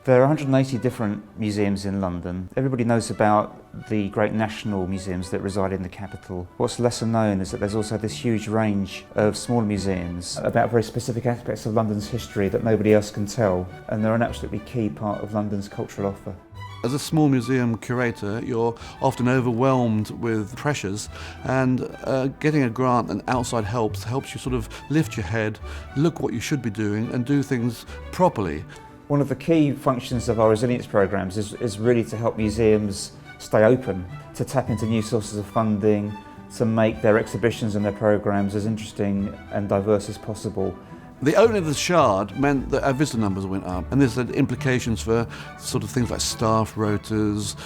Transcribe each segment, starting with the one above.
There are 180 different museums in London. Everybody knows about the great national museums that reside in the capital. What's lesser known is that there's also this huge range of smaller museums about very specific aspects of London's history that nobody else can tell, and they're an absolutely key part of London's cultural offer. As a small museum curator, you're often overwhelmed with pressures, and getting a grant and outside helps you sort of lift your head, look what you should be doing and do things properly. One of the key functions of our resilience programmes is really to help museums stay open, to tap into new sources of funding, to make their exhibitions and their programmes as interesting and diverse as possible. The opening of the Shard meant that our visitor numbers went up, and this had implications for sort of things like staff rotas.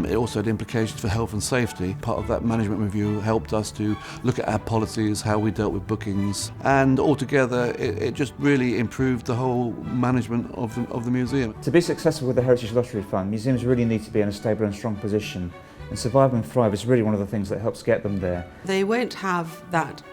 It also had implications for health and safety. Part of that management review helped us to look at our policies, how we dealt with bookings, and altogether it just really improved the whole management of the museum. To be successful with the Heritage Lottery Fund, museums really need to be in a stable and strong position. And Survive and Thrive is really one of the things that helps get them there. They won't have that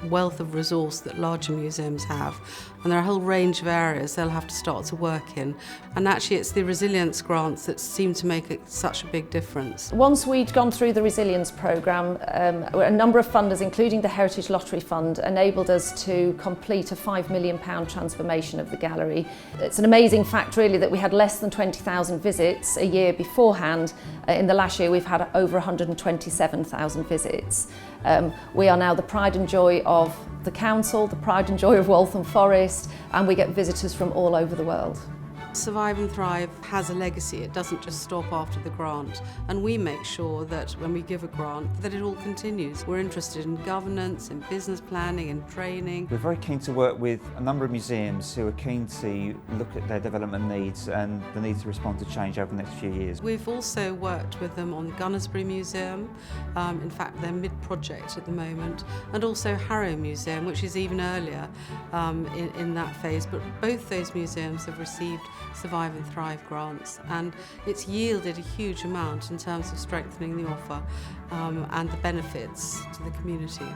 wealth of resource that larger museums have, and there are a whole range of areas they'll have to start to work in. And actually it's the resilience grants that seem to make such a big difference. Once we'd gone through the resilience programme, a number of funders, including the Heritage Lottery Fund, enabled us to complete a £5 million transformation of the gallery. It's an amazing fact really that we had less than 20,000 visits a year beforehand. In the last year we've had over 127,000 visits. We are now the pride and joy of the council, the pride and joy of Waltham Forest, and we get visitors from all over the world. Survive and Thrive has a legacy. It doesn't just stop after the grant, and we make sure that when we give a grant that it all continues. We're interested in governance, in business planning and training. We're very keen to work with a number of museums who are keen to look at their development needs and the need to respond to change over the next few years. We've also worked with them on Gunnersbury Museum, in fact they're mid-project at the moment, and also Harrow Museum, which is even earlier in that phase, but both those museums have received Survive and Thrive grants, and it's yielded a huge amount in terms of strengthening the offer and the benefits to the community.